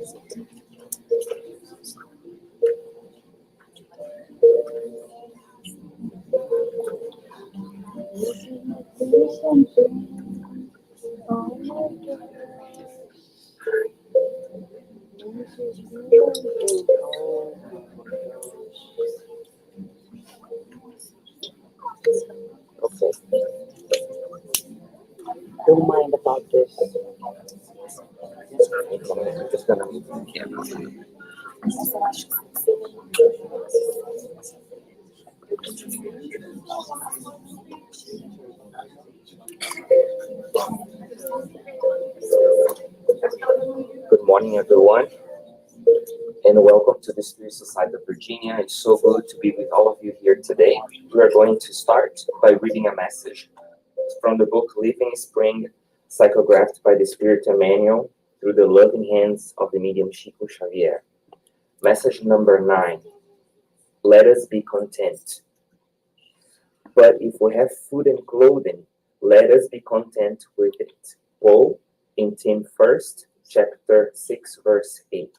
Okay. Don't mind about this. I'm just gonna move the camera. Good morning, everyone, and welcome to the Spirit Society of Virginia. It's so good to be with all of you here today. We are going to start by reading a message from the book Living Spring, psychographed by the Spirit Manual through the loving hands of the medium Chico Xavier. Message number 9. Let us be content. But if we have food and clothing, let us be content with it. Paul in Tim 1st, chapter 6, verse 8.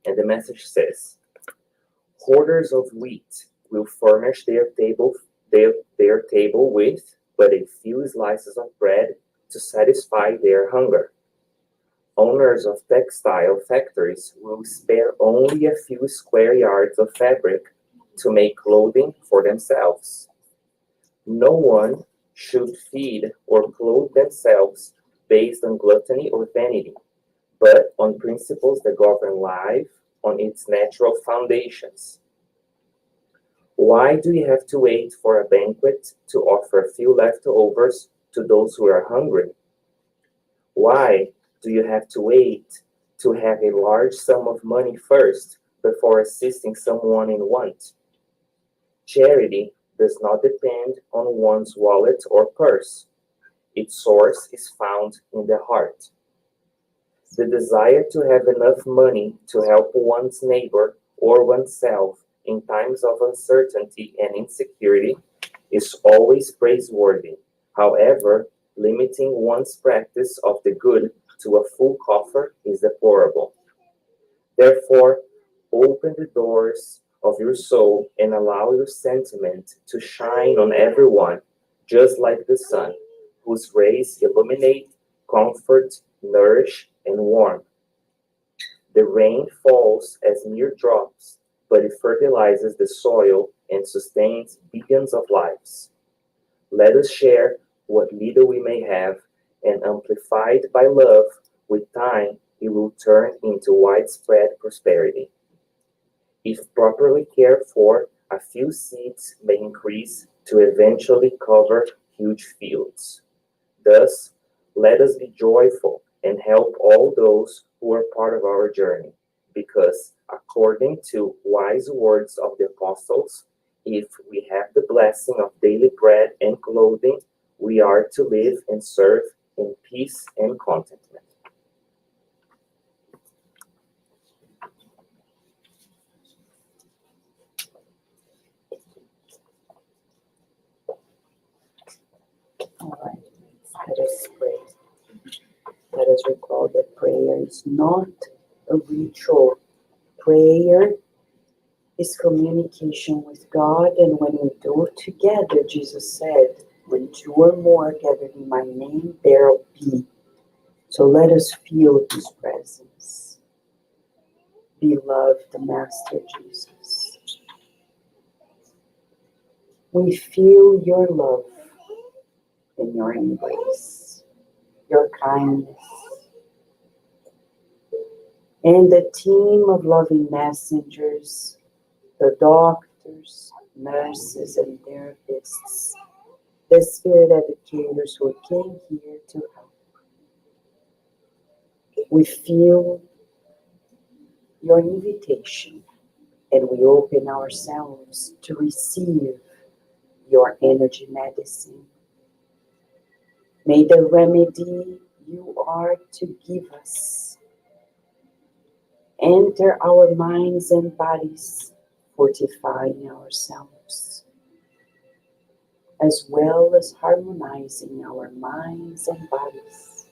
And the message says, hoarders of wheat will furnish their table with but a few slices of bread to satisfy their hunger. Owners of textile factories will spare only a few square yards of fabric to make clothing for themselves. No one should feed or clothe themselves based on gluttony or vanity, but on principles that govern life on its natural foundations. Why do you have to wait for a banquet to offer a few leftovers to those who are hungry? Why do you have to wait to have a large sum of money first before assisting someone in want? Charity does not depend on one's wallet or purse. Its source is found in the heart. The desire to have enough money to help one's neighbor or oneself in times of uncertainty and insecurity is always praiseworthy. However, limiting one's practice of the good to a full coffer is deplorable. Therefore, open the doors of your soul and allow your sentiment to shine on everyone, just like the sun, whose rays illuminate, comfort, nourish, and warm. The rain falls as mere drops, but it fertilizes the soil and sustains billions of lives. Let us share what little we may have, and amplified by love, with time it will turn into widespread prosperity. If properly cared for, a few seeds may increase to eventually cover huge fields. Thus, let us be joyful and help all those who are part of our journey, because according to wise words of the apostles, if we have the blessing of daily bread and clothing, we are to live and serve in peace and contentment. All right, let us pray. Let us recall that prayer is not a ritual. Prayer is communication with God, and when we do it together, Jesus said, when two or more gathered in my name, there will be. So let us feel His presence. Beloved Master Jesus, we feel your love and your embrace, your kindness, and the team of loving messengers, the doctors, nurses, and therapists, the spirit educators who came here to help. We feel your invitation, and we open ourselves to receive your energy medicine. May the remedy you are to give us enter our minds and bodies, fortifying ourselves, as well as harmonizing our minds and bodies,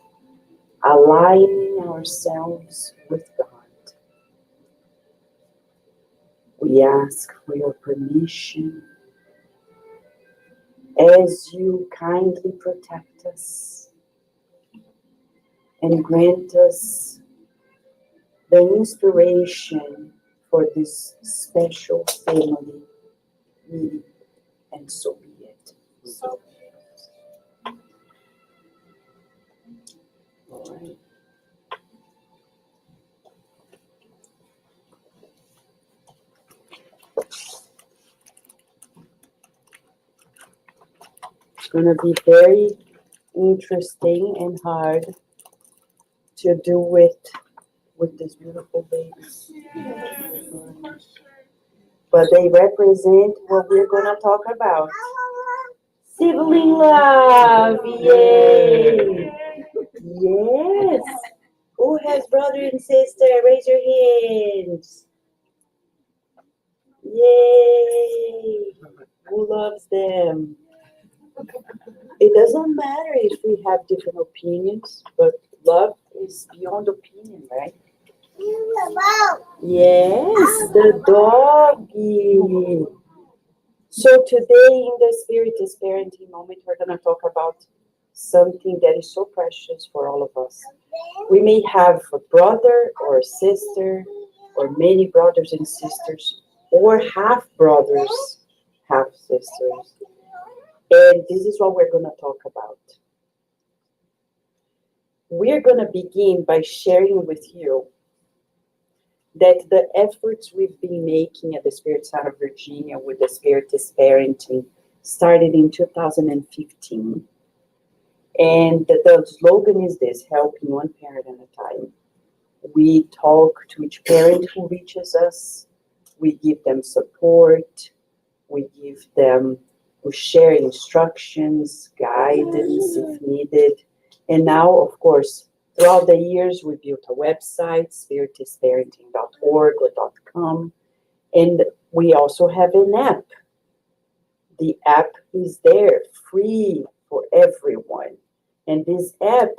aligning sharing ourselves with God. We ask for your permission as you kindly protect us and grant us the inspiration for this special family meeting, and so be it. All right. It's going to be very interesting and hard to do it with these beautiful babies. But they represent what we're going to talk about. Sibling love! Yay! Yes! Who has brother and sister? Raise your hands. Yay! Who loves them? It doesn't matter if we have different opinions, but love is beyond opinion, right? Yes, the doggy. So today in the Spiritist Parenting moment, we're going to talk about something that is so precious for all of us. We may have a brother or a sister, or many brothers and sisters, or half brothers, half sisters. And this is what we're going to talk about. We're going to begin by sharing with you that the efforts we've been making at the Spirit Side of Virginia with the Spiritist Parenting started in 2015. And the slogan is this: helping one parent at a time. We talk to each parent who reaches us. We give them support. We share instructions, guidance if needed. And now, of course, throughout the years, we built a website, spiritistparenting.org or .com, and we also have an app. The app is there, free for everyone. And this app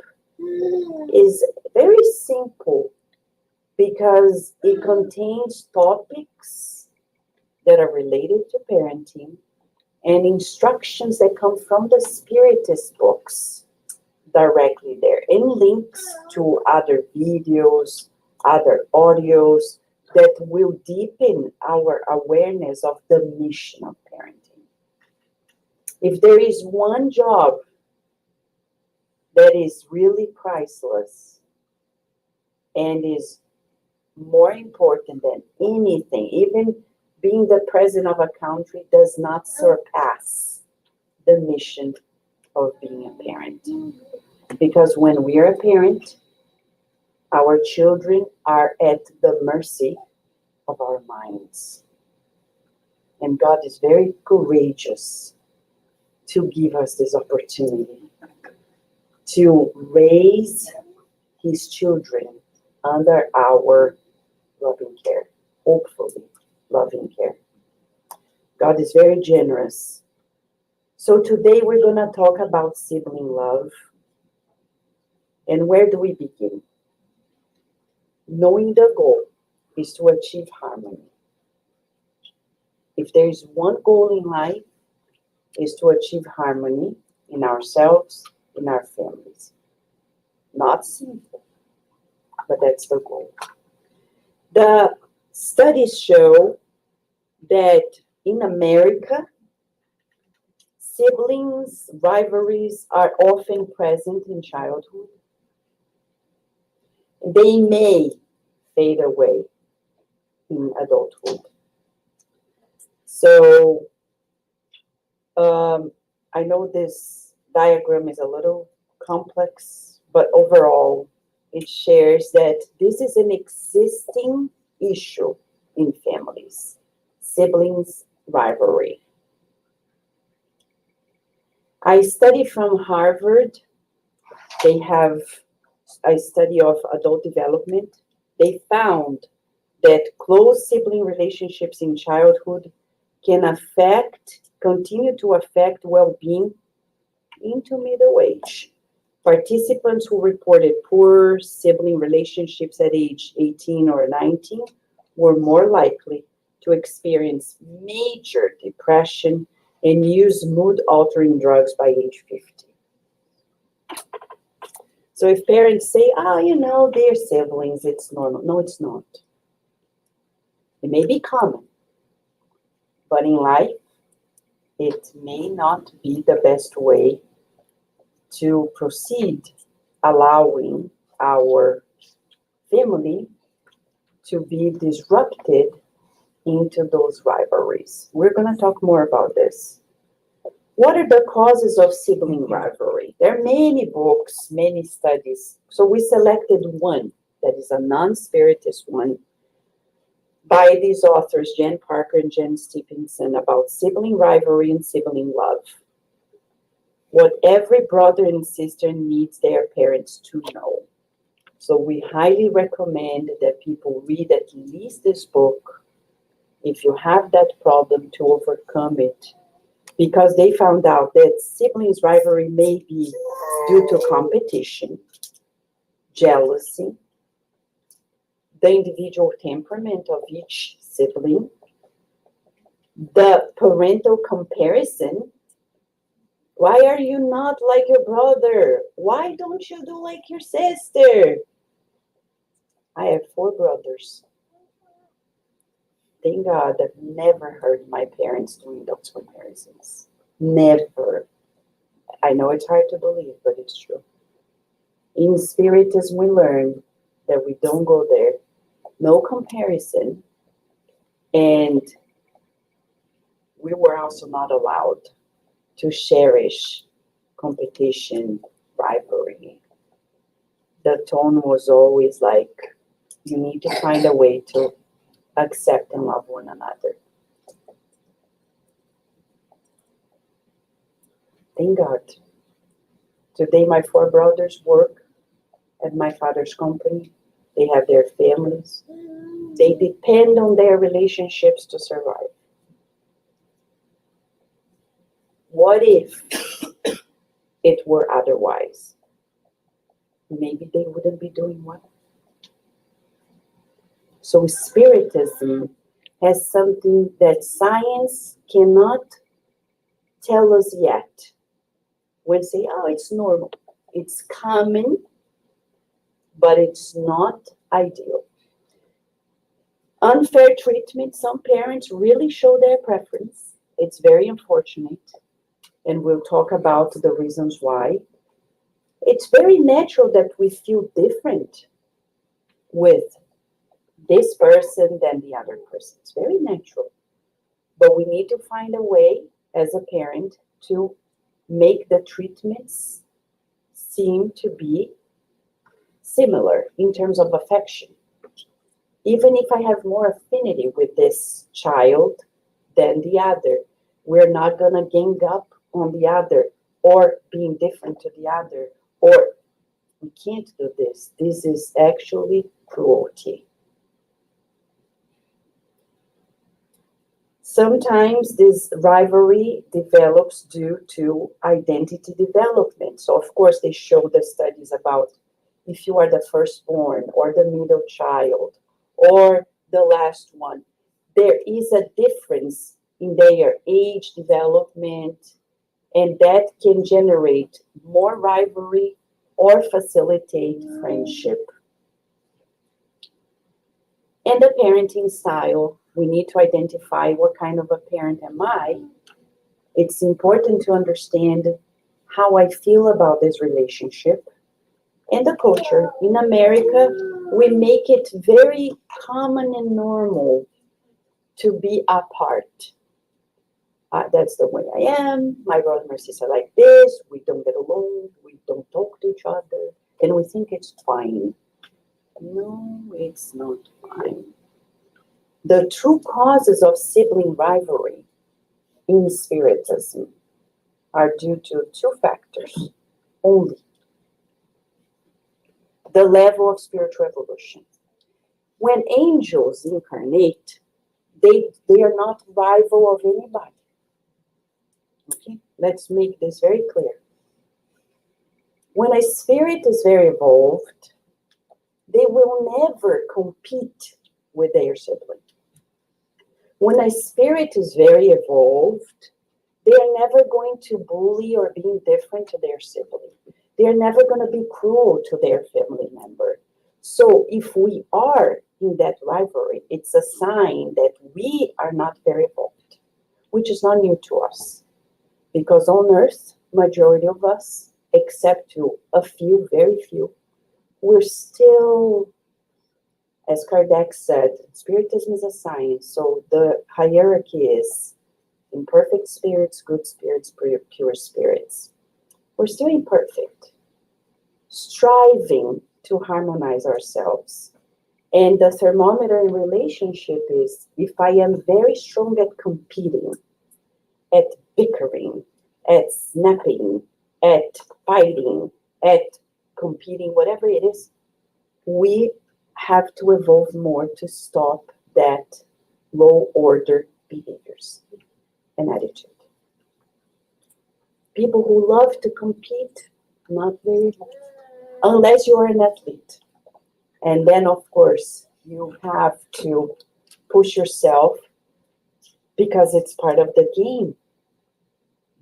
is very simple because it contains topics that are related to parenting and instructions that come from the Spiritist books directly there, and links to other videos, other audios that will deepen our awareness of the mission of parenting. If there is one job that is really priceless and is more important than anything, even being the president of a country does not surpass the mission of being a parent. Because when we are a parent, our children are at the mercy of our minds. And God is very courageous to give us this opportunity to raise his children under our loving care, hopefully loving care. God is very generous. So today we're going to talk about sibling love. And where do we begin? Knowing the goal is to achieve harmony. If there is one goal in life, is to achieve harmony in ourselves, in our families. Not simple, but that's the goal. The studies show that in America, siblings' rivalries are often present in childhood. They may fade away in adulthood. So, I know this diagram is a little complex, but overall, it shares that this is an existing issue in families, siblings' rivalry. I study from Harvard. They have a study of adult development. They found that close sibling relationships in childhood can continue to affect well-being into middle age. Participants who reported poor sibling relationships at age 18 or 19 were more likely to experience major depression and use mood-altering drugs by age 50. So if parents say, they're siblings, it's normal. No, it's not. It may be common, but in life, it may not be the best way to proceed, allowing our family to be disrupted into those rivalries. We're going to talk more about this. What are the causes of sibling rivalry? There are many books, many studies. So we selected one that is a non-spiritist one by these authors, Jen Parker and Jen Stevenson, about sibling rivalry and sibling love. What every brother and sister needs their parents to know. So we highly recommend that people read at least this book if you have that problem, to overcome it. Because they found out that siblings rivalry may be due to competition, jealousy, the individual temperament of each sibling, the parental comparison. Why are you not like your brother? Why don't you do like your sister? I have 4 brothers. Thank God I've never heard my parents doing those comparisons. Never. I know it's hard to believe, but it's true. In Spiritism, we learn that we don't go there. No comparison. And we were also not allowed to cherish competition, rivalry. The tone was always like, you need to find a way to accept and love one another. Thank God. Today, my 4 brothers work at my father's company. They have their families. They depend on their relationships to survive. What if it were otherwise? Maybe they wouldn't be doing well. So Spiritism has something that science cannot tell us yet. When say, it's normal. It's common, but it's not ideal. Unfair treatment, some parents really show their preference. It's very unfortunate, and we'll talk about the reasons why. It's very natural that we feel different with this person than the other person. It's very natural. But we need to find a way as a parent to make the treatments seem to be similar in terms of affection. Even if I have more affinity with this child than the other, we're not going to gang up on the other or being different to the other, or we can't do this. This is actually cruelty. Sometimes this rivalry develops due to identity development. So, of course, they show the studies about if you are the firstborn or the middle child or the last one, there is a difference in their age development, and that can generate more rivalry or facilitate friendship. And the parenting style, we need to identify what kind of a parent am I. It's important to understand how I feel about this relationship. And the culture. In America, we make it very common and normal to be apart. That's the way I am. My brother and my sister are like this. We don't get along. We don't talk to each other. And we think it's fine. No, it's not fine. The true causes of sibling rivalry in Spiritism are due to 2 factors only. The level of spiritual evolution. When angels incarnate, they are not rival of anybody. Okay, let's make this very clear. When a spirit is very evolved, they will never compete with their sibling. When a spirit is very evolved, they are never going to bully or be indifferent to their sibling. They are never going to be cruel to their family member. So if we are in that rivalry, it's a sign that we are not very evolved, which is not new to us. Because on earth, majority of us, except to a few, very few, we're still, as Kardec said, Spiritism is a science. So the hierarchy is imperfect spirits, good spirits, pure spirits. We're still imperfect, striving to harmonize ourselves. And the thermometer in relationship is if I am very strong at competing, at bickering, at snapping, at fighting, at competing, whatever it is, we have to evolve more to stop that low order behaviors and attitude. People who love to compete, not very much, unless you are an athlete. And then, of course, you have to push yourself because it's part of the game.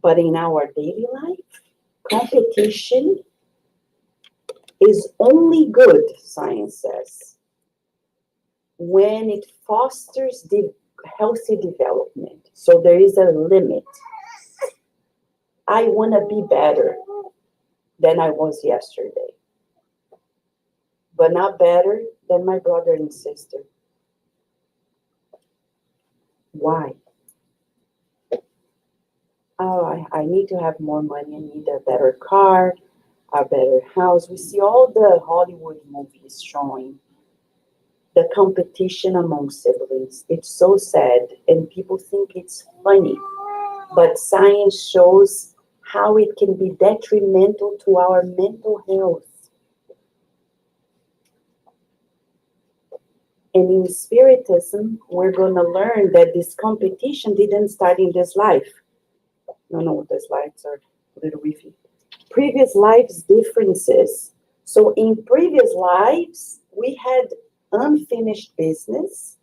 But in our daily life, competition is only good, science says, when it fosters healthy development. So there is a limit. I want to be better than I was yesterday, but not better than my brother and sister. Why? Oh, I need to have more money. I need a better car, a better house. We see all the Hollywood movies showing the competition among siblings. It's so sad, and people think it's funny. But science shows how it can be detrimental to our mental health. And in Spiritism, we're going to learn that this competition didn't start in this life. No, the slides are a little iffy. Previous lives differences. So in previous lives, we had unfinished business.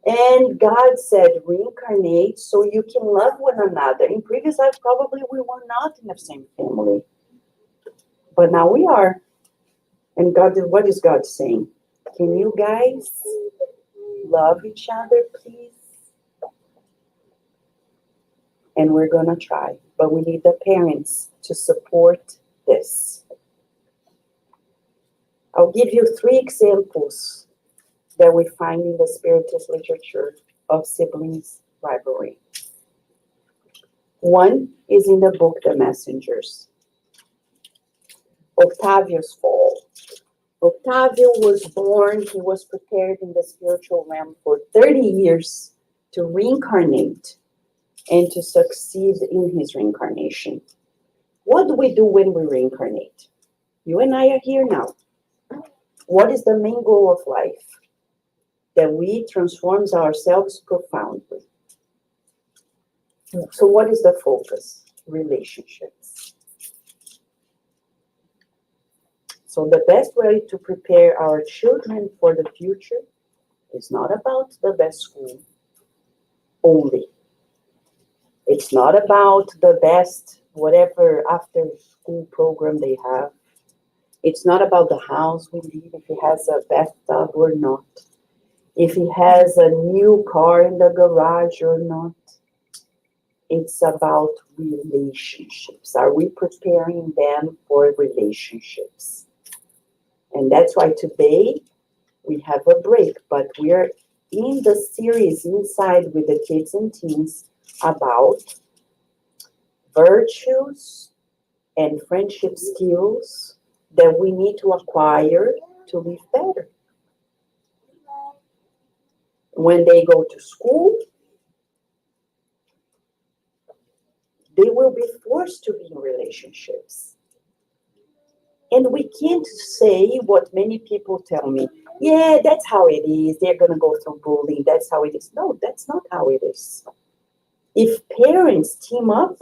And God said, reincarnate so you can love one another. In previous life, probably we were not in the same family. But now we are. And God, what is God saying? Can you guys love each other, please? And we're going to try. But we need the parents to support this. I'll give you 3 examples that we find in the Spiritist literature of siblings rivalry. One is in the book The Messengers. Octavio's fall. Octavio was born, he was prepared in the spiritual realm for 30 years to reincarnate and to succeed in his reincarnation. What do we do when we reincarnate? You and I are here now. What is the main goal of life? That we transform ourselves profoundly. So what is the focus? Relationships. So the best way to prepare our children for the future is not about the best school only. It's not about the best whatever after school program they have. It's not about the house we live, if it has a bathtub or not. If he has a new car in the garage or not. It's about relationships. Are we preparing them for relationships? And that's why today we have a break, but we're in the series inside with the kids and teens about virtues and friendship skills that we need to acquire to live better. When they go to school, they will be forced to be in relationships. And we can't say what many people tell me, yeah, that's how it is. They're going to go through bullying. That's how it is. No, that's not how it is. If parents team up,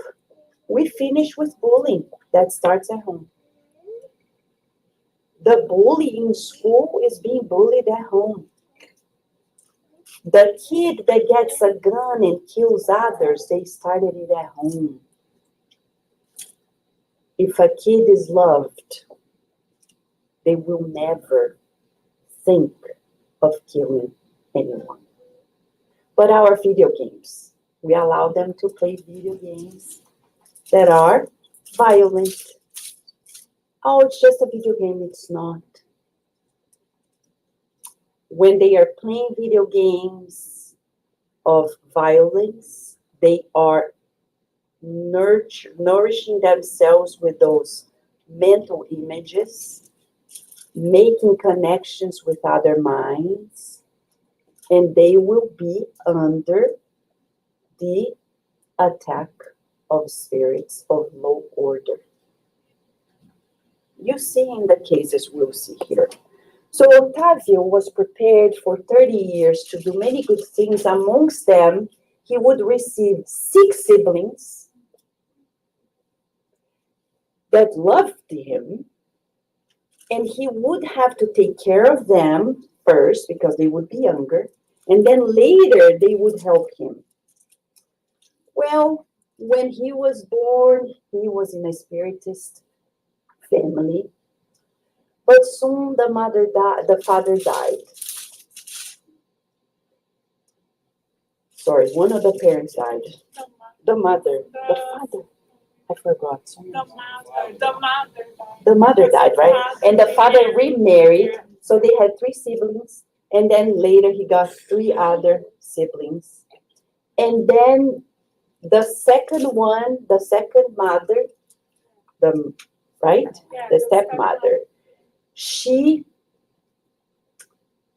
we finish with bullying. That starts at home. The bully in school is being bullied at home. The kid that gets a gun and kills others, they started it at home. If a kid is loved, they will never think of killing anyone. But our video games, we allow them to play video games that are violent. Oh, it's just a video game. It's not. When they are playing video games of violence, they are nourishing themselves with those mental images, making connections with other minds, and they will be under the attack of spirits of low order. You see in the cases we'll see here. So Octavio was prepared for 30 years to do many good things. Amongst them, he would receive 6 siblings that loved him, and he would have to take care of them first because they would be younger, and then later they would help him. Well, when he was born, he was in a Spiritist family, but soon the father died. Sorry, one of the parents died. The mother, the father, I forgot. The mother died, right? And the father remarried, so they had 3 siblings, and then later he got 3 other siblings. And then the second mother, the stepmother, she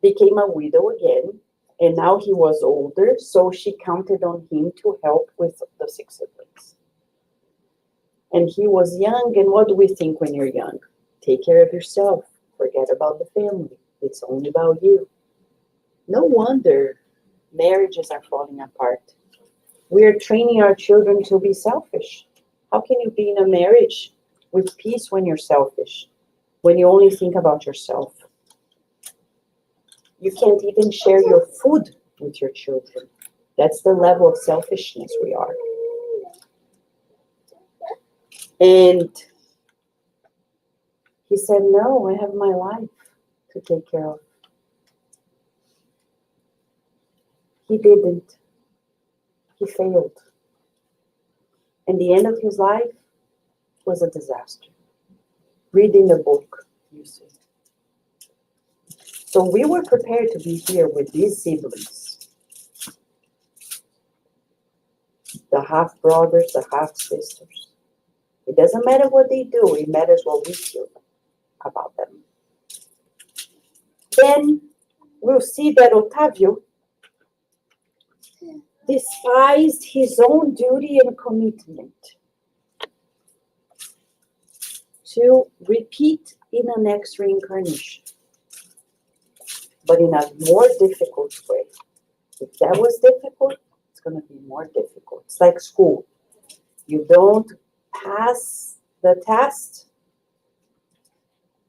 became a widow again, and now he was older, so she counted on him to help with the 6 siblings. And he was young, and what do we think when you're young? Take care of yourself. Forget about the family. It's only about you. No wonder marriages are falling apart. We are training our children to be selfish. How can you be in a marriage with peace when you're selfish? When you only think about yourself? You can't even share your food with your children. That's the level of selfishness we are. And he said, no, I have my life to take care of. He didn't. He failed. And the end of his life was a disaster. Read in the book, you see. So we were prepared to be here with these siblings. The half brothers, the half sisters. It doesn't matter what they do, it matters what we feel about them. Then we'll see that Octavio despised his own duty and commitment to repeat in the next reincarnation, but in a more difficult way. If that was difficult, it's going to be more difficult. It's like school. You don't pass the test,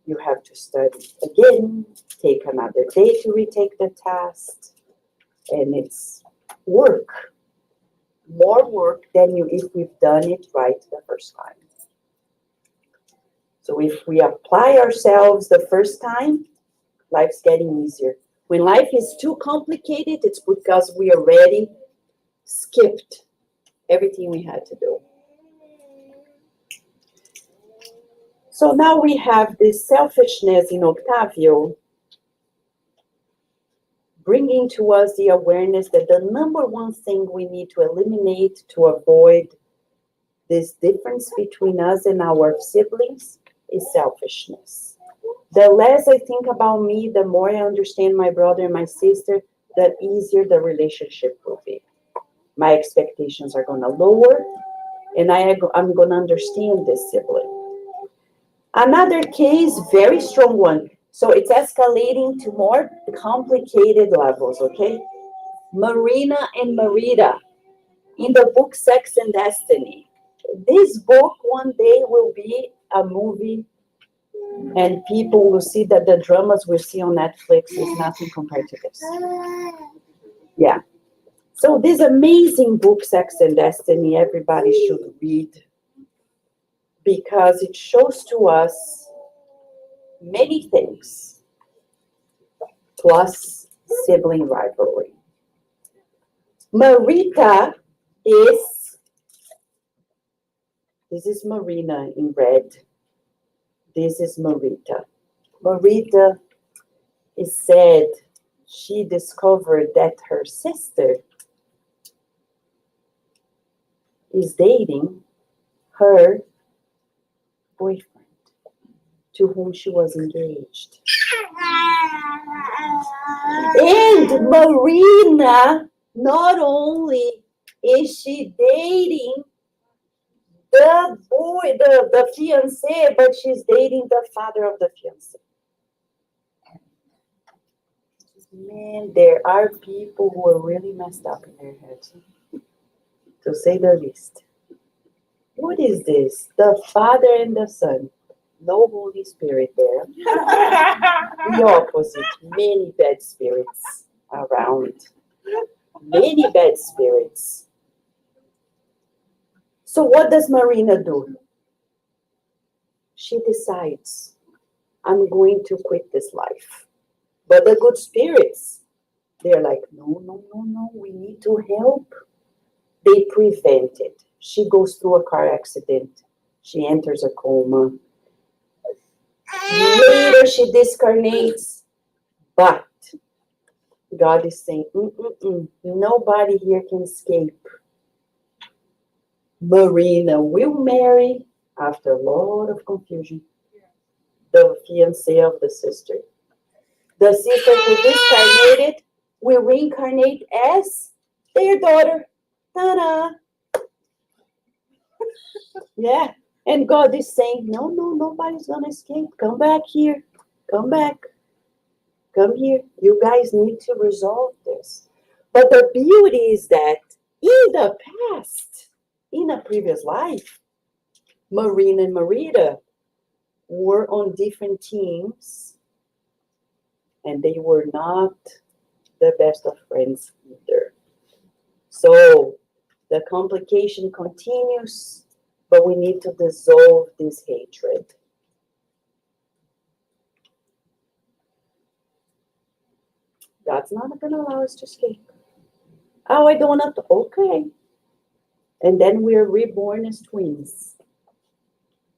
you have to study again, take another day to retake the test, and it's work. More work than if we've done it right the first time. So if we apply ourselves the first time, life's getting easier. When life is too complicated, it's because we already skipped everything we had to do. So now we have this selfishness in Octavio bringing to us the awareness that the number one thing we need to eliminate to avoid this difference between us and our siblings is selfishness. The less I think about me, the more I understand my brother and my sister, the easier the relationship will be. My expectations are going to lower, and I'm going to understand this sibling. Another case, very strong one. So it's escalating to more complicated levels, okay? Marina and Marita in the book Sex and Destiny. This book one day will be a movie And people will see that the dramas we see on Netflix is nothing compared to this. Yeah. So this amazing book, Sex and Destiny, everybody should read because it shows to us many things, plus sibling rivalry. Marita this is Marina in red. This is Marita. Marita is said she discovered that her sister is dating her boyfriend to whom she was engaged. And Marina, not only is she dating the boy, the fiancé, but she's dating the father of the fiancé. Man, there are people who are really messed up in their heads, to say the least. What is this? The Father and the Son. No Holy Spirit there. The opposite. Many bad spirits around. Many bad spirits. So what does Marina do? She decides, I'm going to quit this life. But the good spirits, they're like, no, we need to help. They prevent it. She goes through a car accident. She enters a coma. Later she discarnates. But God is saying, nobody here can escape. Marina will marry, after a lot of confusion, the fiancé of the sister. The sister who discarnated will reincarnate as their daughter. Ta-da! Yeah. And God is saying, no, nobody's going to escape. Come back here. Come back. Come here. You guys need to resolve this. But the beauty is that in the past, in a previous life, Marina and Marita were on different teams, and they were not the best of friends either. So the complication continues, but we need to dissolve this hatred. God's not going to allow us to escape. Oh, I don't want to. Okay. And then we're reborn as twins.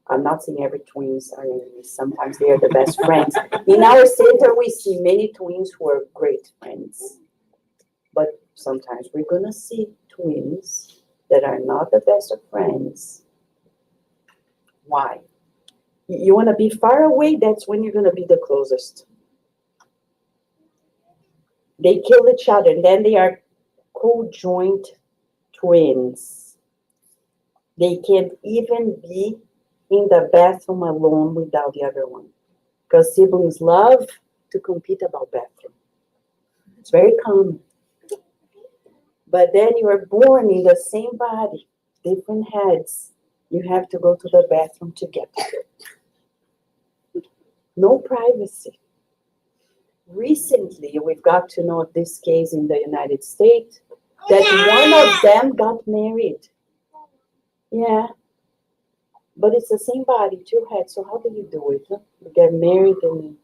I'm not saying every twins are enemies. Sometimes they are the best friends. In our center, we see many twins who are great friends. But sometimes we're going to see twins that are not the best of friends. Why? You want to be far away, that's when you're going to be the closest. They kill each other, and then they are co-joint twins. They can't even be in the bathroom alone without the other one. Because siblings love to compete about bathroom. It's very common. But then you are born in the same body, different heads. You have to go to the bathroom together. No privacy. Recently, we've got to know this case in the United States, that one of them got married. Yeah. But it's the same body, two heads. So how do you do it? Huh? You get married and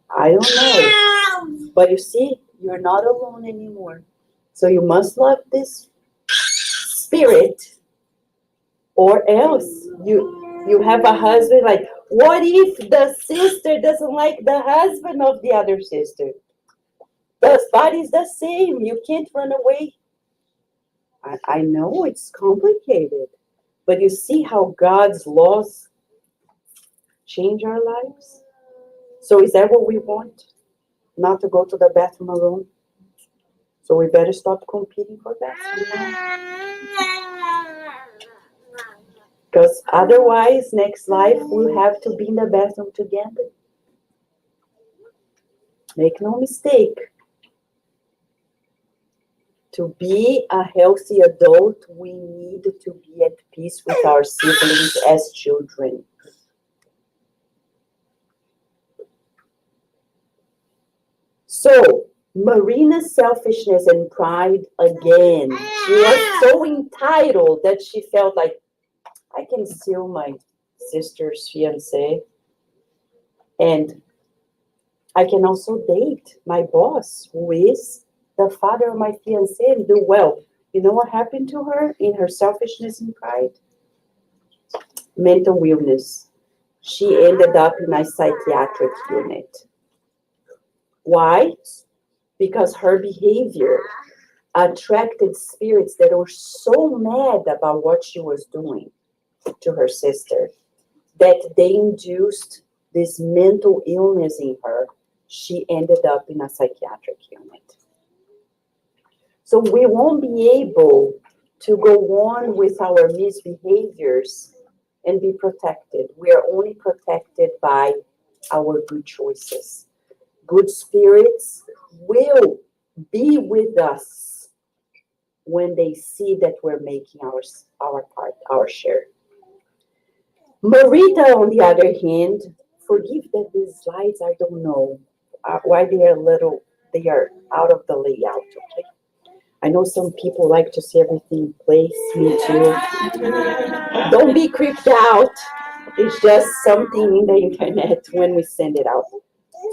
I don't know. But you see, you're not alone anymore. So you must love this spirit, or else you have a husband like, what if the sister doesn't like the husband of the other sister? The body's the same. You can't run away. I know it's complicated, but you see how God's laws change our lives? So is that what we want? Not to go to the bathroom alone? So we better stop competing for bathroom now. Because otherwise, next life, we'll have to be in the bathroom together. Make no mistake. To be a healthy adult, we need to be at peace with our siblings as children. So, Marina's selfishness and pride again. She was so entitled that she felt like, I can steal my sister's fiancé, and I can also date my boss, who is the father of my fiancé, and do well. You know what happened to her in her selfishness and pride? Mental illness. She ended up in a psychiatric unit. Why? Because her behavior attracted spirits that were so mad about what she was doing to her sister that they induced this mental illness in her. She ended up in a psychiatric unit. So we won't be able to go on with our misbehaviors and be protected. We are only protected by our good choices. Good spirits will be with us when they see that we're making our part, our share. Marita, on the other hand, forgive that these slides, I don't know why they are out of the layout, okay? I know some people like to see everything in place, me too. Don't be creeped out. It's just something in the internet when we send it out.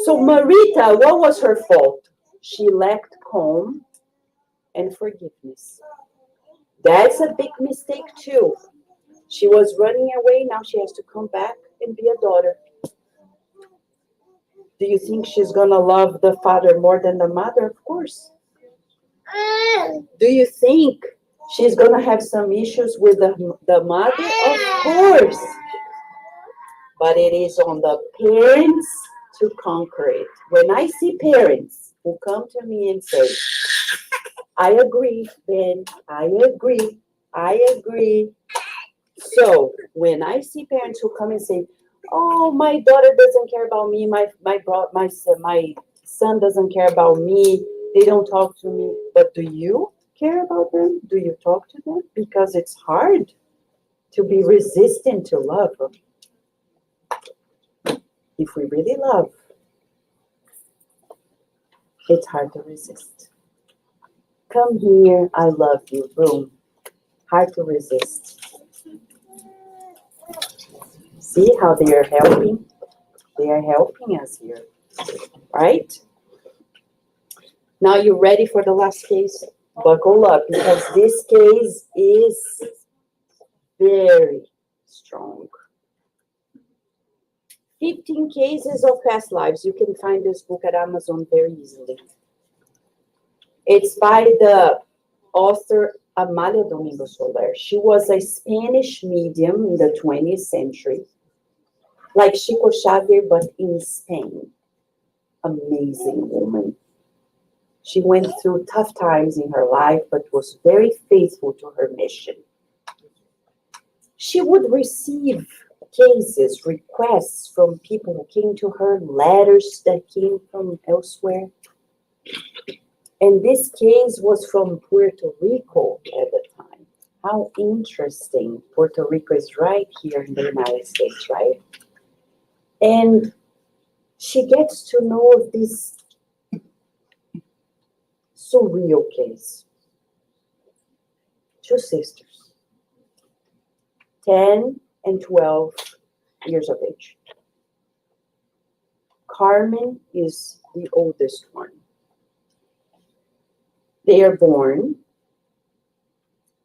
So Marita, what was her fault? She lacked calm and forgiveness. That's a big mistake too. She was running away, now she has to come back and be a daughter. Do you think she's gonna love the father more than the mother? Of course. Do you think she's gonna have some issues with the mother? Of course. But it is on the parents to conquer it. When I see parents who come to me and say, I agree, Ben, I agree. So when I see parents who come and say, oh, my daughter doesn't care about me, my son doesn't care about me, they don't talk to me, but do you care about them? Do you talk to them? Because it's hard to be resistant to love. If we really love, it's hard to resist. Come here, I love you, boom. Hard to resist. See how they are helping? They are helping us here, right? Now you ready for the last case? Buckle up, because this case is very strong. 15 cases of past lives. You can find this book at Amazon very easily. It's by the author Amalia Domingo Soler. She was a Spanish medium in the 20th century, like Chico Xavier, but in Spain. Amazing woman. She went through tough times in her life, but was very faithful to her mission. She would receive cases, requests from people who came to her, letters that came from elsewhere. And this case was from Puerto Rico at the time. How interesting. Puerto Rico is right here in the United States, right? And she gets to know of this surreal case. Two sisters, 10 and 12 years of age. Carmen is the oldest one. They are born,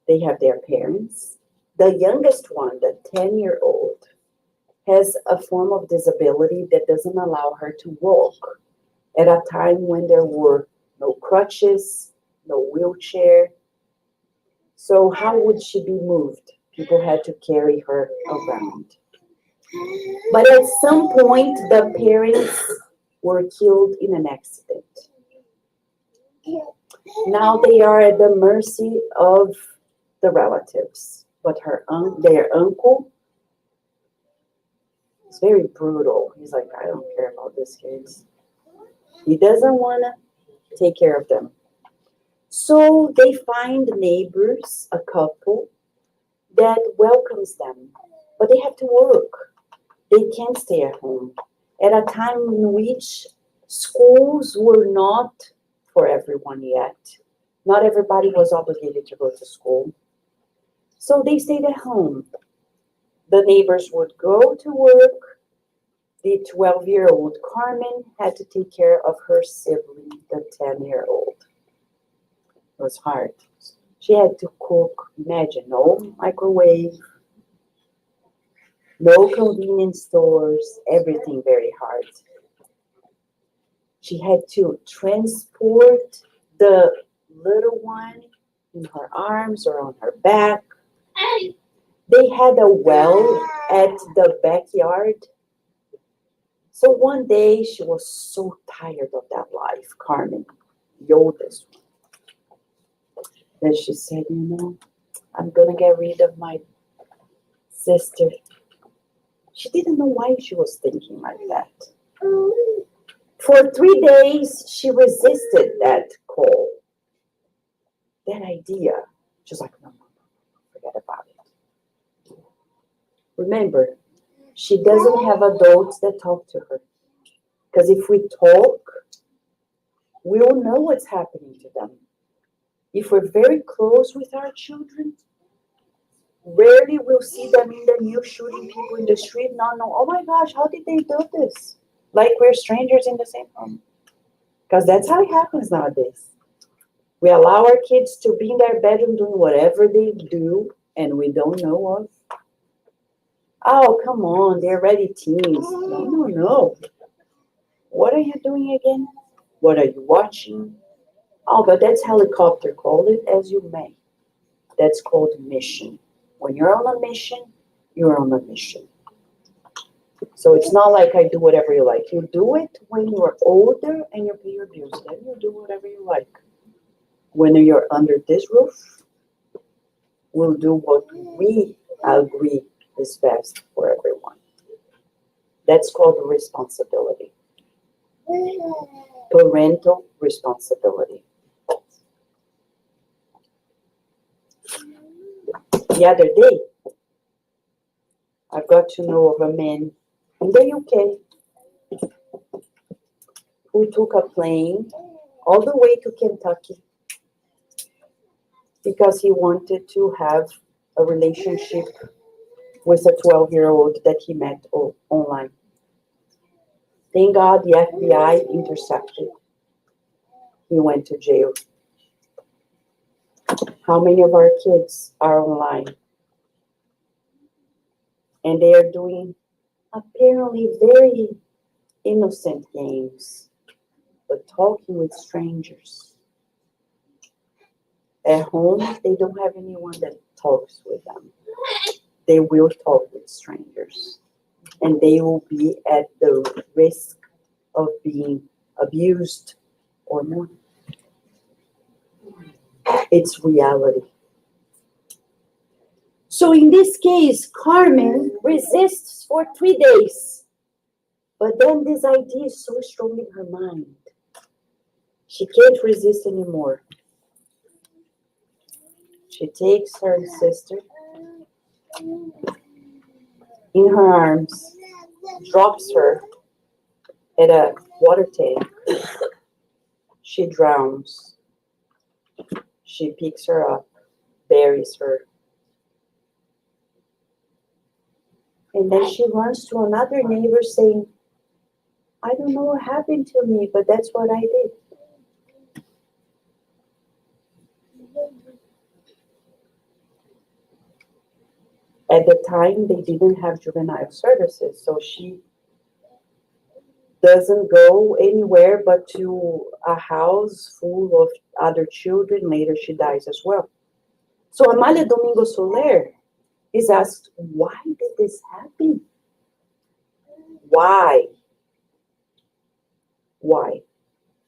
they have their parents. The youngest one, the 10-year-old, has a form of disability that doesn't allow her to walk at a time when there were no crutches, no wheelchair. So how would she be moved? People had to carry her around. But at some point, the parents were killed in an accident. Now they are at the mercy of the relatives. But their uncle is very brutal. He's like, I don't care about these kids. He doesn't want to take care of them. So they find neighbors, a couple, that welcomes them. But they have to work. They can't stay at home. At a time in which Schools were not for everyone yet. Not everybody was obligated to go to school. So they stayed at home. The neighbors would go to work. The 12-year-old Carmen had to take care of her sibling, the 10-year-old. It was hard. She had to cook. Imagine, no microwave, no convenience stores, everything very hard. She had to transport the little one in her arms or on her back. They had a well at the backyard. So one day she was so tired of that life, Carmen, the oldest one. Then she said, I'm going to get rid of my sister. She didn't know why she was thinking like that. For 3 days, she resisted that call, that idea. She was like, no, forget about it. Remember, she doesn't have adults that talk to her. Because if we talk, we will know what's happening to them. If we're very close with our children, rarely we'll see them in the news shooting people in the street. No, oh my gosh, how did they do this? Like we're strangers in the same home. Because that's how it happens nowadays. We allow our kids to be in their bedroom doing whatever they do, and we don't know of. Oh, come on, they're already teens. No. What are you doing again? What are you watching? Oh, but that's helicopter. Call it as you may. That's called mission. When you're on a mission, you're on a mission. So it's not like I do whatever you like. You do it when you're older and you pay your bills. Then you do whatever you like. When you're under this roof, we'll do what we agree is best for everyone. That's called responsibility. Parental responsibility. The other day, I got to know of a man in the UK who took a plane all the way to Kentucky because he wanted to have a relationship with a 12-year-old that he met online. Thank God the FBI intercepted. He went to jail. How many of our kids are online? And they are doing apparently very innocent games, but talking with strangers. At home, they don't have anyone that talks with them. They will talk with strangers. And they will be at the risk of being abused or more. It's reality. So in this case, Carmen resists for 3 days. But then this idea is so strong in her mind. She can't resist anymore. She takes her sister in her arms, drops her at a water tank. She drowns. She picks her up, buries her. And then she runs to another neighbor saying, I don't know what happened to me, but that's what I did. At the time, they didn't have juvenile services, so she doesn't go anywhere but to a house full of other children. Later, she dies as well. So Amália Domingo Soler is asked, why did this happen? Why?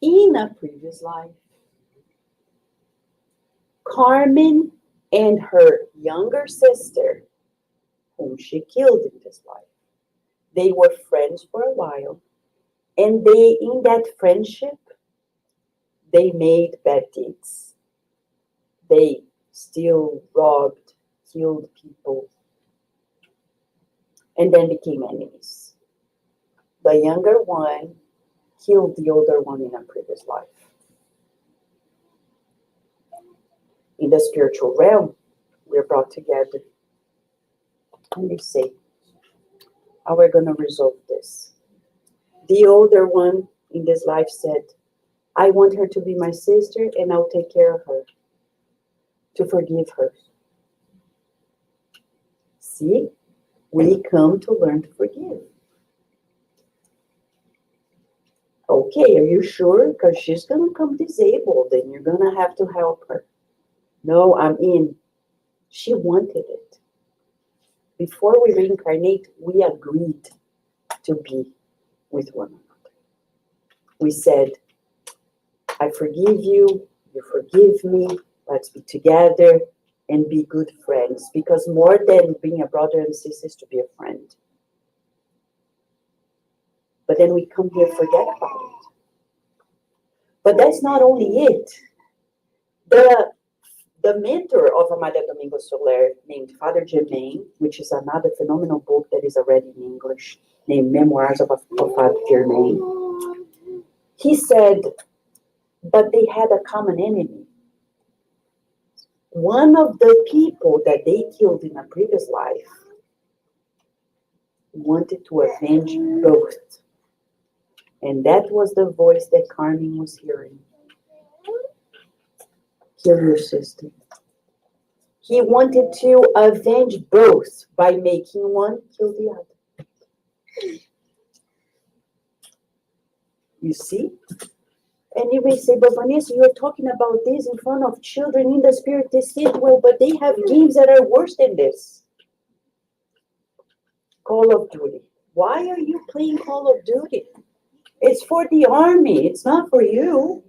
In a previous life, Carmen and her younger sister, whom she killed in this life, they were friends for a while. And in that friendship, they made bad deeds. They still robbed, killed people, and then became enemies. The younger one killed the older one in a previous life. In the spiritual realm, we're brought together. And they say, how are we going to resolve this? The older one in this life said, I want her to be my sister and I'll take care of her, to forgive her. See, we come to learn to forgive. Okay, are you sure? Because she's going to come disabled and you're going to have to help her. No, I'm in. She wanted it. Before we reincarnate, we agreed to be with one another. We said, I forgive you, you forgive me, let's be together and be good friends. Because more than being a brother and sister is to be a friend. But then we come here, forget about it. But that's not only it. The mentor of Amália Domingo Soler, named Father Germain, which is another phenomenal book that is already in English, named Memoirs of Father Germain, he said, but they had a common enemy. One of the people that they killed in a previous life wanted to avenge both. And that was the voice that Carmen was hearing. Kill your sister. He wanted to avenge both by making one kill the other. You see? And you may say, but Vanessa, you're talking about this in front of children in the Spiritist Team. Well, but they have games that are worse than this. Call of Duty. Why are you playing Call of Duty? It's for the army. It's not for you.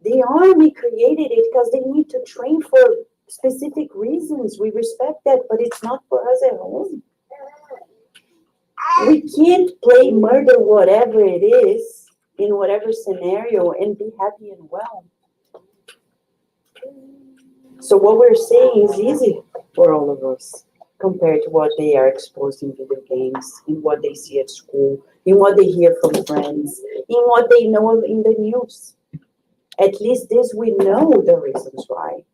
The army created it because they need to train for specific reasons. We respect that, but it's not for us at home. We can't play murder, whatever it is, in whatever scenario, and be happy and well. So what we're saying is easy for all of us compared to what they are exposed in video games, in what they see at school, in what they hear from friends, in what they know in the news. At least this we know the reasons why.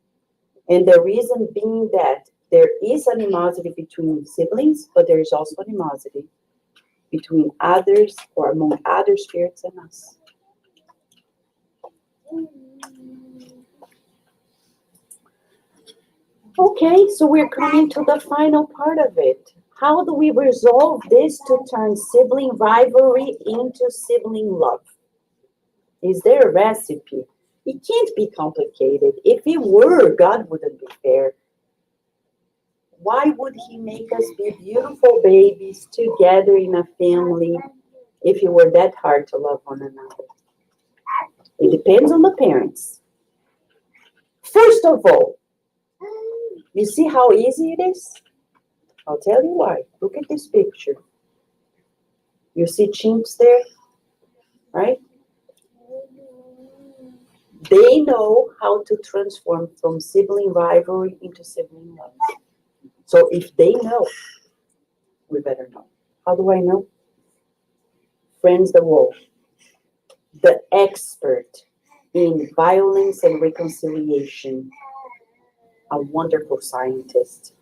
And the reason being that there is animosity between siblings, but there is also animosity between others or among other spirits and us. Okay, so we're coming to the final part of it. How do we resolve this to turn sibling rivalry into sibling love? Is there a recipe? It can't be complicated. If it were, God wouldn't be fair. Why would he make us be beautiful babies together in a family if it were that hard to love one another? It depends on the parents. First of all, you see how easy it is? I'll tell you why. Look at this picture. You see chimps there, right? They know how to transform from sibling rivalry into sibling love. So if they know, we better know. How do I know? Friends the Wolf, the expert in violence and reconciliation, a wonderful scientist.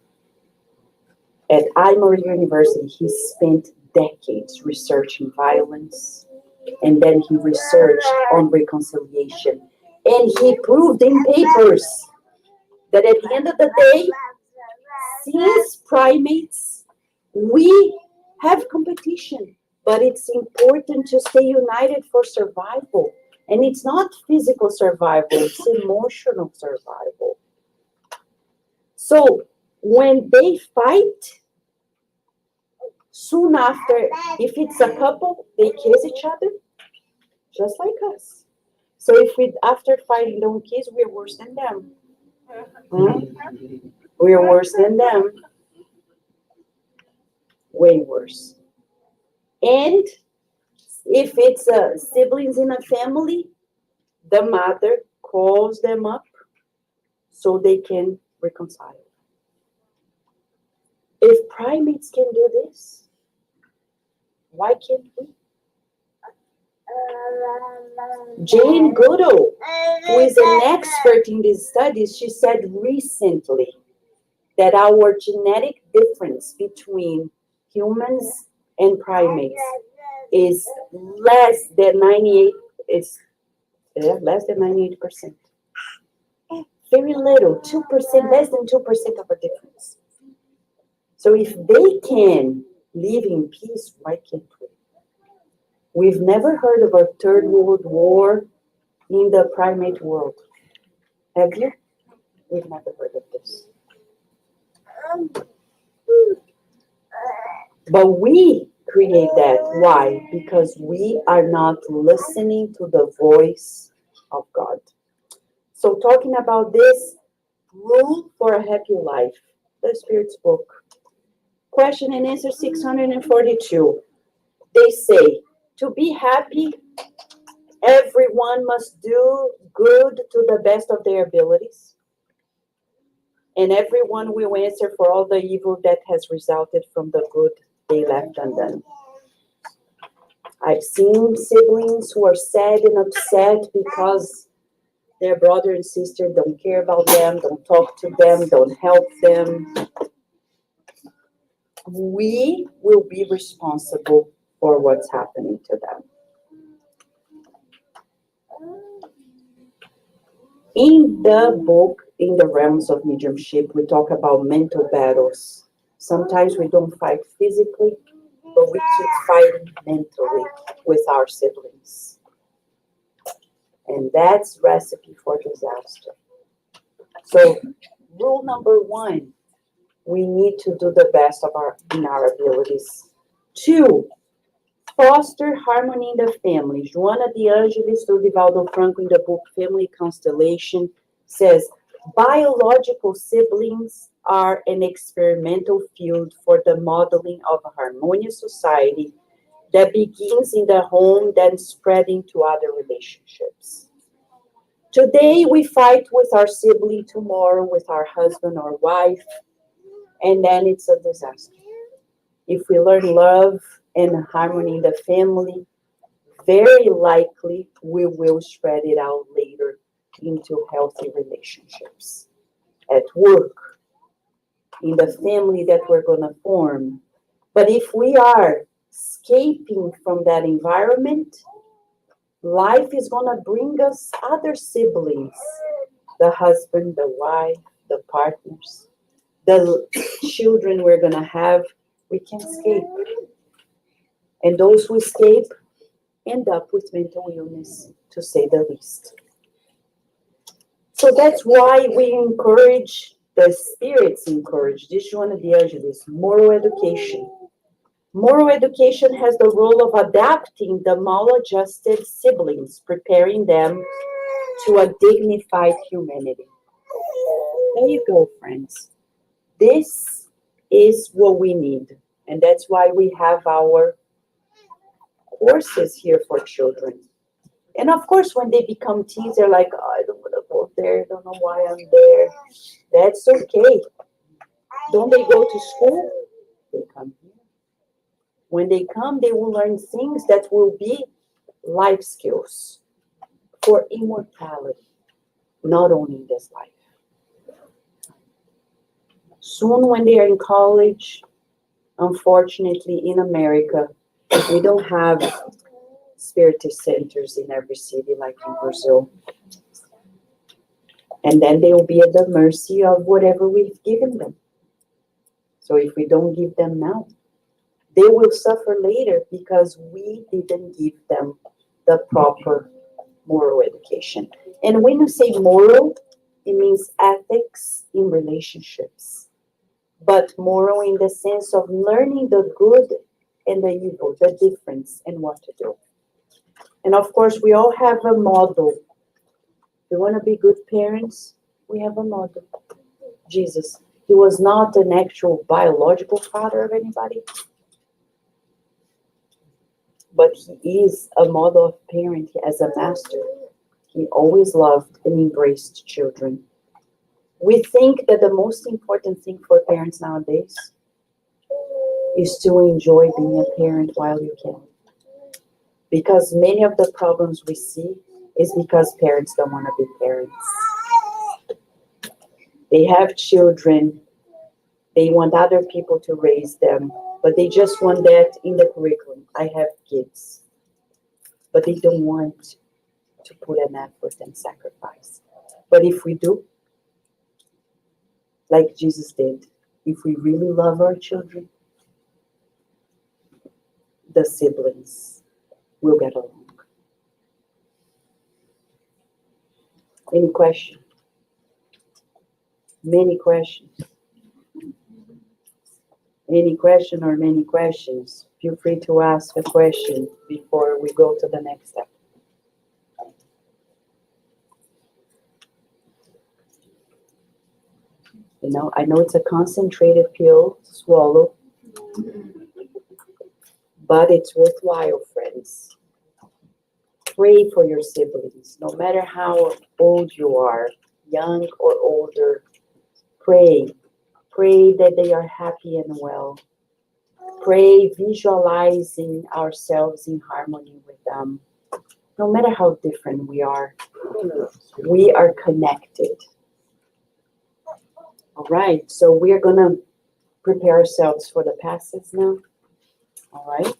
At Emory University, he spent decades researching violence, and then he researched on reconciliation. And he proved in papers that at the end of the day, since primates, we have competition, but it's important to stay united for survival. And it's not physical survival, it's emotional survival. So when they fight, soon after, if it's a couple, they kiss each other, just like us. So if we, after fighting, don't kiss, we're worse than them. We're worse than them. Way worse. And if it's siblings in a family, the mother calls them up so they can reconcile. If primates can do this, why can't we? Jane Goodall, who is an expert in these studies, she said recently that our genetic difference between humans and primates is less than 98, less than 98%. Very little, 2%, less than 2% of a difference. So if they can live in peace, why can't we? We've never heard of a third world war in the primate world. Have you? We've never heard of this. But we create that. Why? Because we are not listening to the voice of God. So talking about this rule for a happy life, the Spirit's book. Question and answer 642. They say, to be happy, everyone must do good to the best of their abilities, and everyone will answer for all the evil that has resulted from the good they left undone. I've seen siblings who are sad and upset because their brother and sister don't care about them, don't talk to them, don't help them. We will be responsible for what's happening to them. In the book, In the Realms of Mediumship, we talk about mental battles. Sometimes we don't fight physically, but we keep fighting mentally with our siblings. And that's recipe for disaster. So, rule number 1, we need to do the best in our abilities. 2, foster harmony in the family. Joana de Angelis do Divaldo Franco in the book Family Constellation says, biological siblings are an experimental field for the modeling of a harmonious society that begins in the home, then spreading to other relationships. Today, we fight with our sibling, tomorrow with our husband or wife, and then it's a disaster. If we learn love and harmony in the family, very likely we will spread it out later into healthy relationships. At work, in the family that we're going to form. But if we are escaping from that environment, life is going to bring us other siblings, the husband, the wife, the partners, the children we're going to have. We can escape. And those who escape end up with mental illness, to say the least. So that's why we encourage, the spirits encourage, this one of the Angeles, moral education. Moral education has the role of adapting the maladjusted siblings, preparing them to a dignified humanity. There you go, friends. This is what we need. And that's why we have our courses here for children. And of course, when they become teens, they're like, oh, I don't want to go there. I don't know why I'm there. That's okay. Don't they go to school? They come here. When they come, they will learn things that will be life skills for immortality, not only in this life. Soon when they are in college, unfortunately in America, we don't have Spiritist centers in every city like in Brazil. And then they will be at the mercy of whatever we've given them. So if we don't give them now, they will suffer later because we didn't give them the proper moral education. And when you say moral, it means ethics in relationships. But moral in the sense of learning the good and the evil, the difference, and what to do. And of course, we all have a model. If we want to be good parents, we have a model. Jesus. He was not an actual biological father of anybody, but he is a model of parent as a master. He always loved and embraced children. We think that the most important thing for parents nowadays is to enjoy being a parent while you can. Because many of the problems we see is because parents don't want to be parents. They have children, they want other people to raise them, but they just want that in the curriculum. I have kids, but they don't want to put an effort and sacrifice. But if we do, like Jesus did, if we really love our children, the siblings will get along. Any question? Many questions. Any question or many questions? Feel free to ask a question before we go to the next step. You know, I know it's a concentrated pill to swallow, but it's worthwhile, friends. Pray for your siblings, no matter how old you are, young or older. Pray. Pray that they are happy and well. Pray visualizing ourselves in harmony with them. No matter how different we are connected. All right, so we are going to prepare ourselves for the passage now. All right.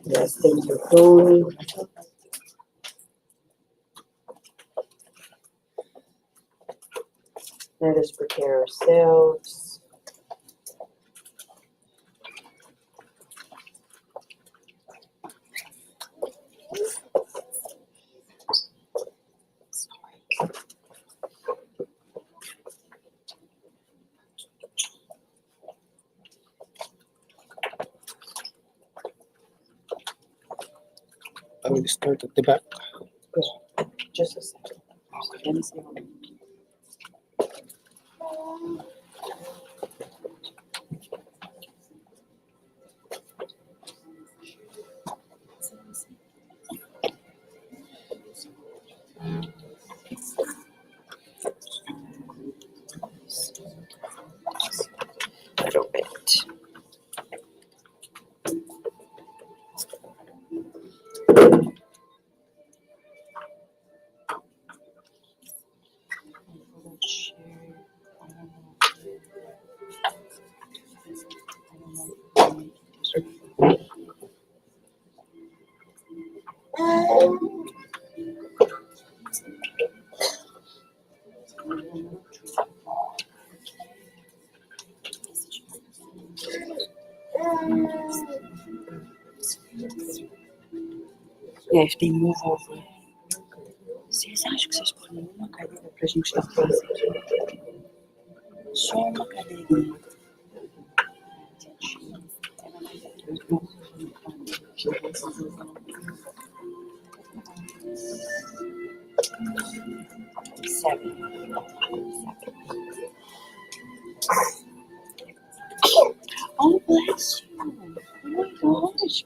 Yes, thank you, Tony. Let us prepare ourselves. I will start at the back. Good. Just a second. Let me see. A little bit. E aí, tem move over. Vocês acham que vocês podem uma cadeira pra gente fazer aqui? Só uma cadeirinha. Seven. Oh, bless you. Oh my gosh.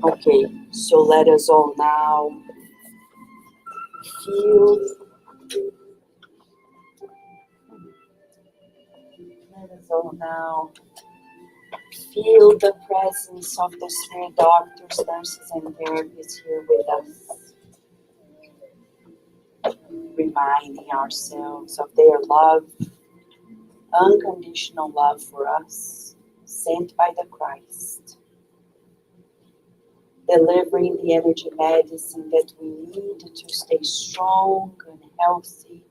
Okay, so let us all now feel. Let us all now feel the presence of the spirit doctors, nurses, and therapists here with us. Reminding ourselves of their love, unconditional love for us, sent by the Christ. Delivering the energy medicine that we need to stay strong and healthy,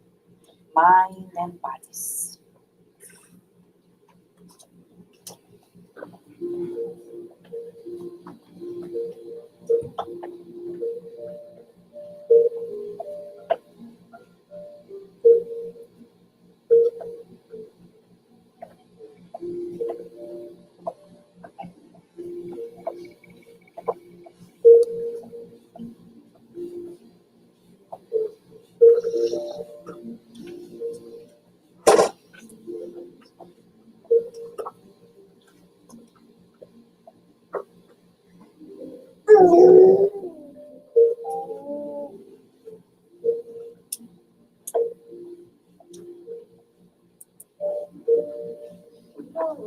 mind and bodies. Let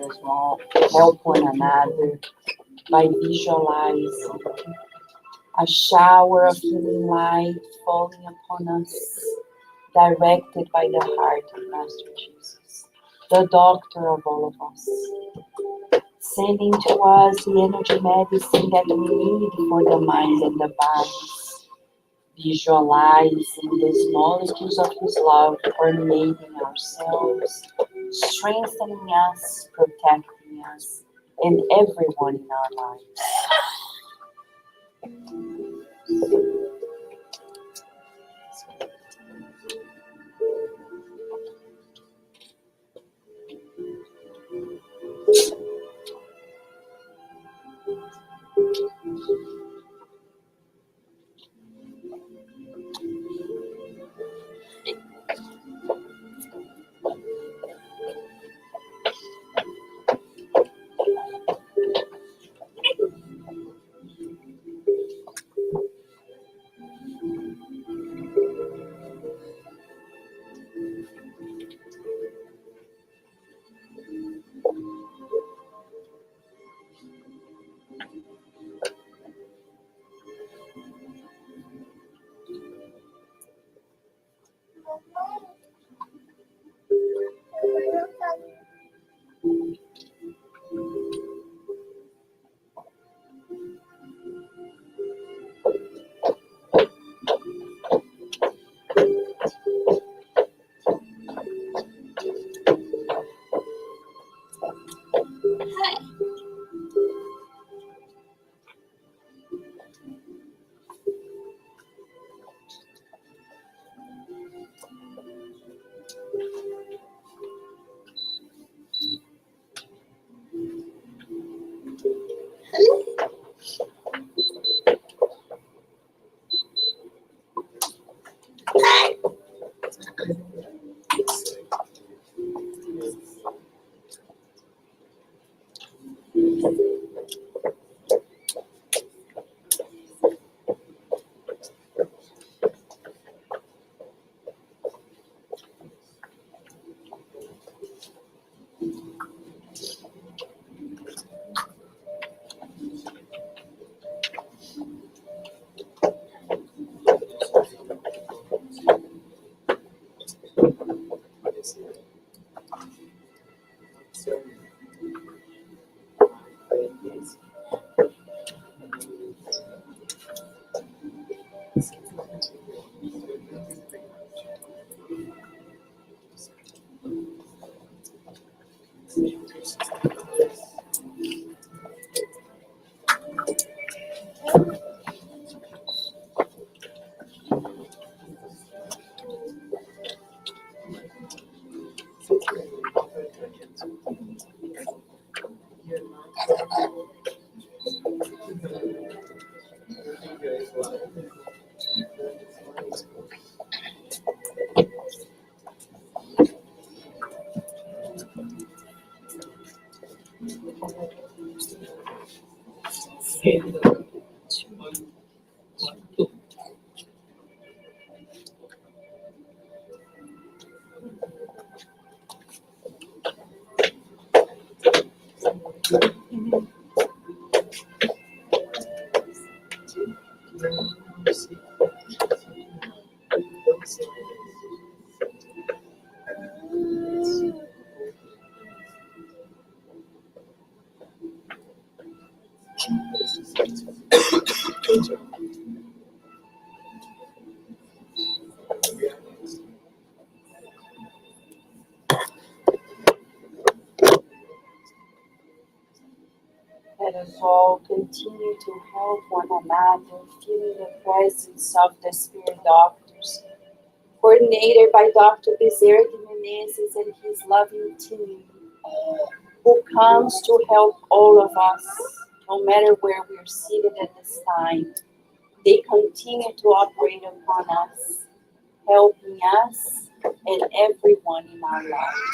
us all help one another by visualizing a shower of healing light falling upon us, directed by the heart of Master Jesus, the doctor of all of us, sending to us the energy medicine that we need for the mind and the bodies, visualizing these molecules of His love permeating ourselves, strengthening us, protecting us, and everyone in our lives. Let us all continue to help one another, feeling the presence of the Spirit Doctors, coordinated by Dr. Bezerra de Menezes and his loving team, who comes to help all of us, no matter where we're seated at this time. They continue to operate upon us, helping us and everyone in our lives.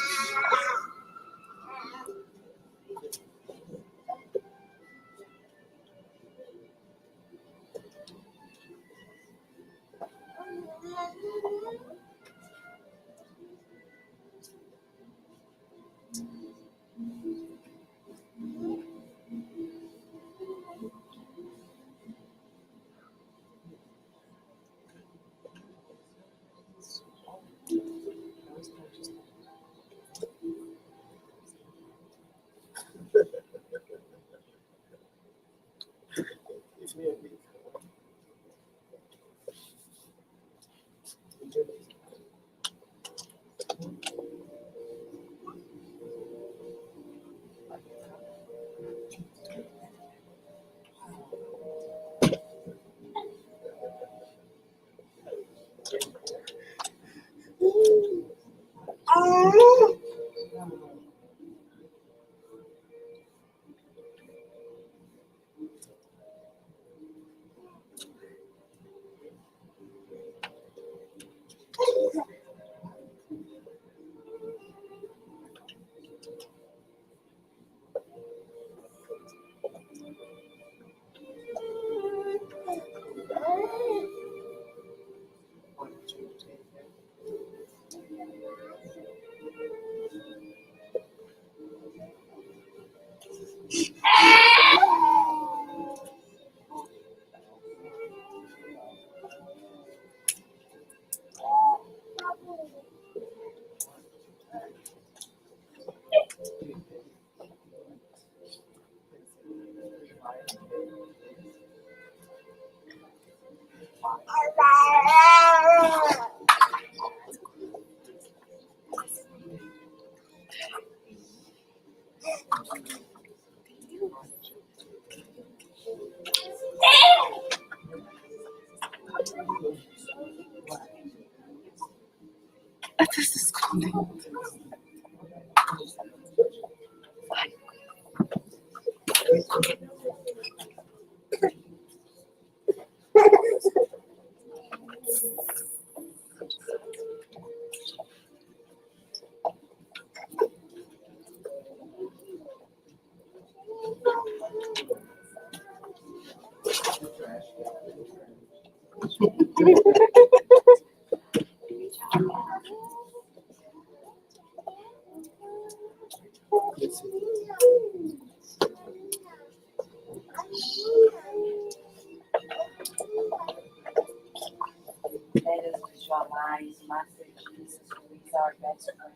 Let us visualize Master Jesus, who is our best friend.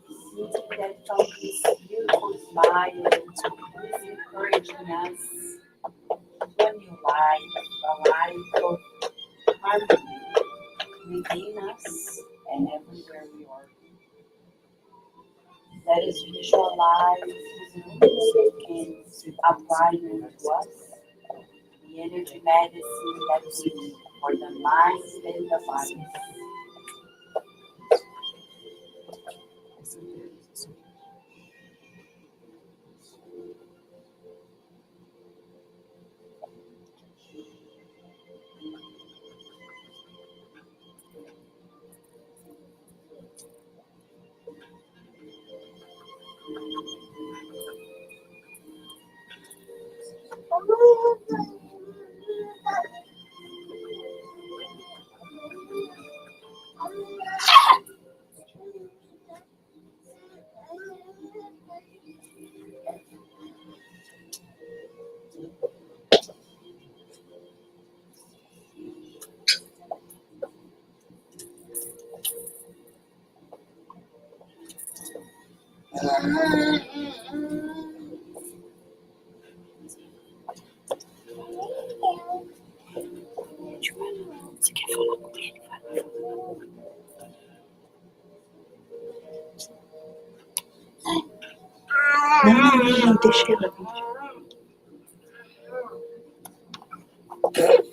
See that from his beautiful smile, he's encouraging us to a new life, a life of harmony within us and everywhere we are. Let us visualize his illuminated hands applying to us the energy medicine that we need for the mind and the body. Você quer falar com ele? Não, deixa ela vir.